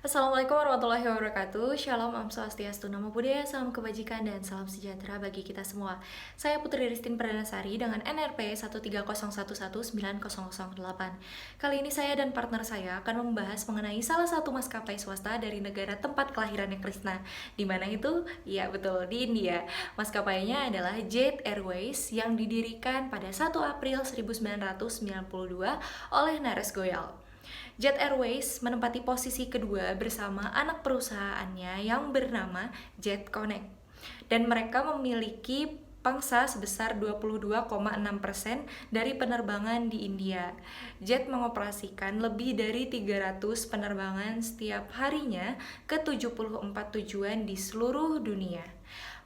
Assalamualaikum warahmatullahi wabarakatuh. Shalom, Om Swastiastu, Namo Buddhaya, salam kebajikan dan salam sejahtera bagi kita semua. Saya Putri Ristin Perdanasari dengan NRP 130119008. Kali ini saya dan partner saya akan membahas mengenai salah satu maskapai swasta dari negara tempat kelahirannya Krishna. Di mana itu? Ya betul, di India. Maskapainya adalah Jet Airways yang didirikan pada 1 April 1992 oleh Naresh Goyal. Jet Airways menempati posisi kedua bersama anak perusahaannya yang bernama Jet Connect. Dan mereka memiliki pangsa sebesar 22,6% dari penerbangan di India. Jet mengoperasikan lebih dari 300 penerbangan setiap harinya ke 74 tujuan di seluruh dunia.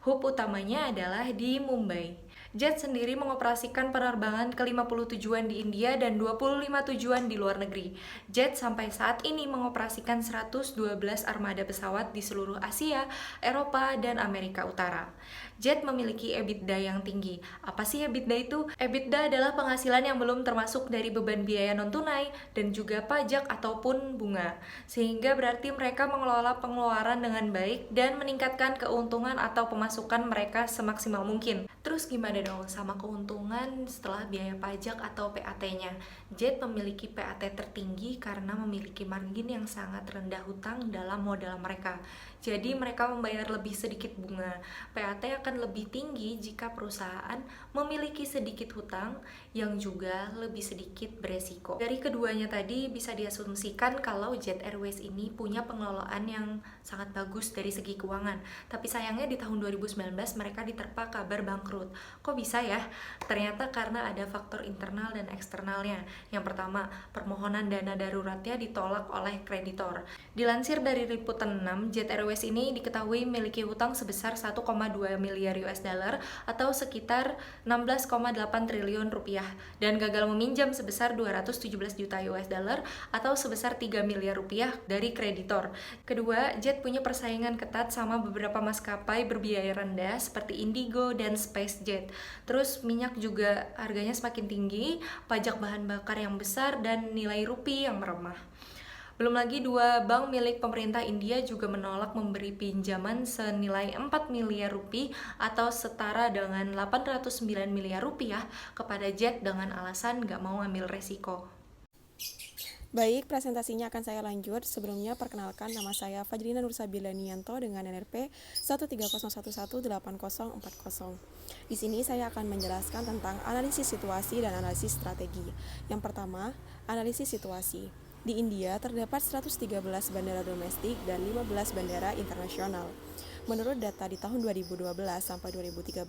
Hub utamanya adalah di Mumbai. Jet sendiri mengoperasikan penerbangan ke 50 tujuan di India dan 25 tujuan di luar negeri. Jet sampai saat ini mengoperasikan 112 armada pesawat di seluruh Asia, Eropa, dan Amerika Utara. Jet memiliki EBITDA yang tinggi. Apa sih EBITDA itu? EBITDA adalah penghasilan yang belum termasuk dari beban biaya non-tunai dan juga pajak ataupun bunga. Sehingga berarti mereka mengelola pengeluaran dengan baik dan meningkatkan keuntungan atau pemasukan mereka semaksimal mungkin. Terus gimana dong sama keuntungan setelah biaya pajak atau PAT-nya? Jet memiliki PAT tertinggi karena memiliki margin yang sangat rendah hutang dalam modal mereka. Jadi mereka membayar lebih sedikit bunga. PAT akan lebih tinggi jika perusahaan memiliki sedikit hutang yang juga lebih sedikit beresiko. Dari keduanya tadi bisa diasumsikan kalau Jet Airways ini punya pengelolaan yang sangat bagus dari segi keuangan. Tapi sayangnya di tahun 2019 mereka diterpa kabar bangkrut. Kok bisa ya? Ternyata karena ada faktor internal dan eksternalnya. Yang pertama, permohonan dana daruratnya ditolak oleh kreditor. Dilansir dari Liputan 6, Jet Airways ini diketahui memiliki hutang sebesar 1,2 miliar US dollar atau sekitar 16,8 triliun rupiah dan gagal meminjam sebesar 217 juta US dollar atau sebesar 3 miliar rupiah dari kreditor. Kedua, Jet punya persaingan ketat sama beberapa maskapai berbiaya rendah seperti Indigo dan SpaceJet. Terus minyak juga harganya semakin tinggi, pajak bahan bakar yang besar dan nilai rupiah yang melemah. Belum lagi dua bank milik pemerintah India juga menolak memberi pinjaman senilai 4 miliar rupiah atau setara dengan 809 miliar rupiah kepada Jet dengan alasan nggak mau ambil resiko. Baik, presentasinya akan saya lanjut. Sebelumnya, perkenalkan nama saya Fajrina Nursabila Nianto dengan NRP 130118040. Di sini saya akan menjelaskan tentang analisis situasi dan analisis strategi. Yang pertama, analisis situasi. Di India terdapat 113 bandara domestik dan 15 bandara internasional. Menurut data di tahun 2012 sampai 2013,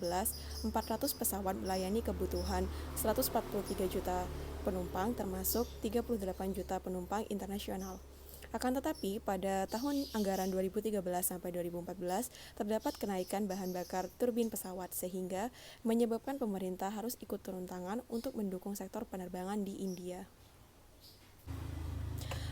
400 pesawat melayani kebutuhan 143 juta penumpang termasuk 38 juta penumpang internasional. Akan tetapi, pada tahun anggaran 2013 sampai 2014 terdapat kenaikan bahan bakar turbin pesawat sehingga menyebabkan pemerintah harus ikut turun tangan untuk mendukung sektor penerbangan di India.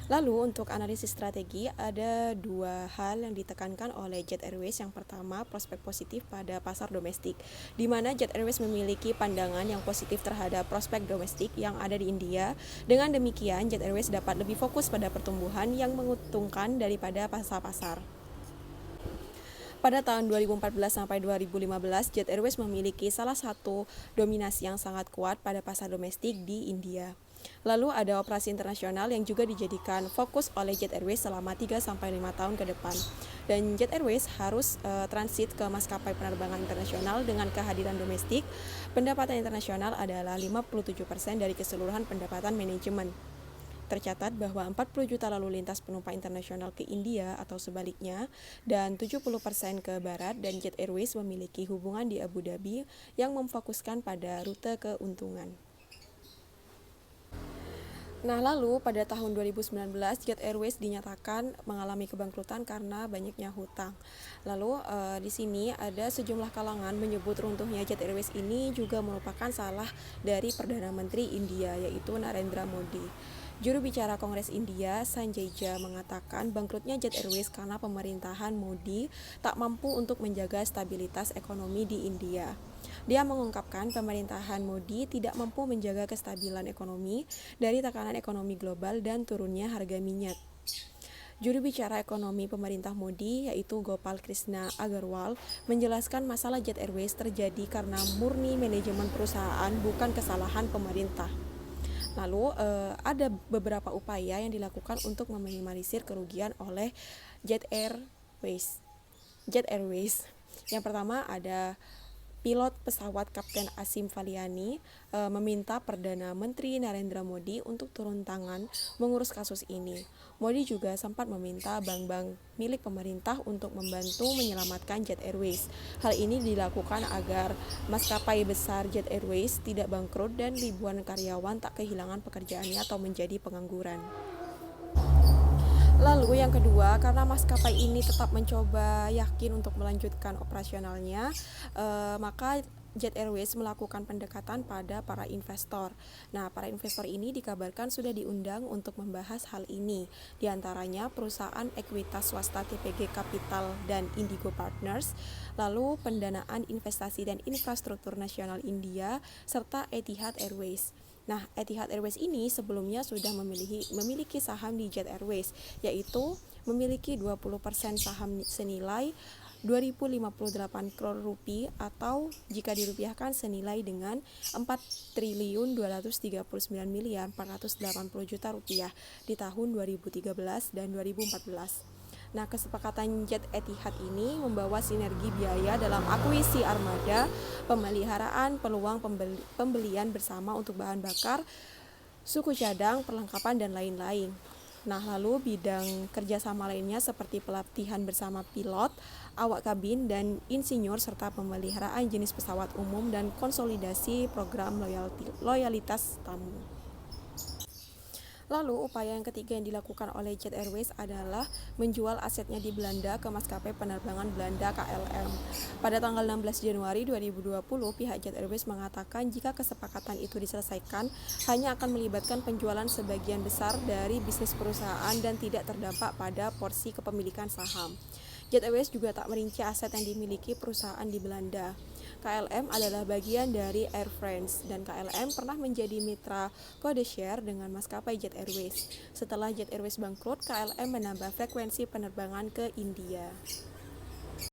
Lalu untuk analisis strategi ada dua hal yang ditekankan oleh Jet Airways. Yang pertama, prospek positif pada pasar domestik, di mana Jet Airways memiliki pandangan yang positif terhadap prospek domestik yang ada di India. Dengan demikian, Jet Airways dapat lebih fokus pada pertumbuhan yang menguntungkan daripada pasar-pasar. Pada tahun 2014 sampai 2015, Jet Airways memiliki salah satu dominasi yang sangat kuat pada pasar domestik di India. Lalu ada operasi internasional yang juga dijadikan fokus oleh Jet Airways selama 3-5 tahun ke depan. Dan Jet Airways harus transit ke maskapai penerbangan internasional dengan kehadiran domestik. Pendapatan internasional adalah 57% dari keseluruhan pendapatan manajemen. Tercatat bahwa 40 juta lalu lintas penumpang internasional ke India atau sebaliknya dan 70% ke barat, dan Jet Airways memiliki hubungan di Abu Dhabi yang memfokuskan pada rute keuntungan. Nah, lalu pada tahun 2019 Jet Airways dinyatakan mengalami kebangkrutan karena banyaknya hutang. Lalu di sini ada sejumlah kalangan menyebut runtuhnya Jet Airways ini juga merupakan salah dari Perdana Menteri India, yaitu Narendra Modi. Juru bicara Kongres India, Sanjay Jha, mengatakan bangkrutnya Jet Airways karena pemerintahan Modi tak mampu untuk menjaga stabilitas ekonomi di India. Dia mengungkapkan pemerintahan Modi tidak mampu menjaga kestabilan ekonomi dari tekanan ekonomi global dan turunnya harga minyak. Juru bicara ekonomi pemerintah Modi, yaitu Gopal Krishna Agarwal, menjelaskan masalah Jet Airways terjadi karena murni manajemen perusahaan, bukan kesalahan pemerintah. Lalu ada beberapa upaya yang dilakukan untuk meminimalisir kerugian oleh Jet Airways. Jet Airways. Yang pertama ada pilot pesawat Kapten Asim Valiani meminta Perdana Menteri Narendra Modi untuk turun tangan mengurus kasus ini. Modi juga sempat meminta bank-bank milik pemerintah untuk membantu menyelamatkan Jet Airways. Hal ini dilakukan agar maskapai besar Jet Airways tidak bangkrut dan ribuan karyawan tak kehilangan pekerjaannya atau menjadi pengangguran. Lalu yang kedua, karena maskapai ini tetap mencoba yakin untuk melanjutkan operasionalnya, maka Jet Airways melakukan pendekatan pada para investor. Nah, para investor ini dikabarkan sudah diundang untuk membahas hal ini. Di antaranya perusahaan ekuitas swasta TPG Capital dan Indigo Partners, lalu pendanaan investasi dan infrastruktur nasional India, serta Etihad Airways. Nah, Etihad Airways ini sebelumnya sudah memiliki saham di Jet Airways, yaitu memiliki 20% saham senilai 2.058 crore rupiah atau jika dirupiahkan senilai dengan 4.239.480 juta di tahun 2013 dan 2014. Nah, kesepakatan Jet Etihad ini membawa sinergi biaya dalam akuisisi armada, pemeliharaan, peluang pembelian bersama untuk bahan bakar, suku cadang, perlengkapan, dan lain-lain. Nah, lalu bidang kerjasama lainnya seperti pelatihan bersama pilot, awak kabin, dan insinyur, serta pemeliharaan jenis pesawat umum dan konsolidasi program loyalitas tamu. Lalu, upaya yang ketiga yang dilakukan oleh Jet Airways adalah menjual asetnya di Belanda ke maskapai penerbangan Belanda KLM. Pada tanggal 16 Januari 2020, pihak Jet Airways mengatakan jika kesepakatan itu diselesaikan, hanya akan melibatkan penjualan sebagian besar dari bisnis perusahaan dan tidak terdampak pada porsi kepemilikan saham. Jet Airways juga tak merinci aset yang dimiliki perusahaan di Belanda. KLM adalah bagian dari Air France dan KLM pernah menjadi mitra codeshare dengan maskapai Jet Airways. Setelah Jet Airways bangkrut, KLM menambah frekuensi penerbangan ke India.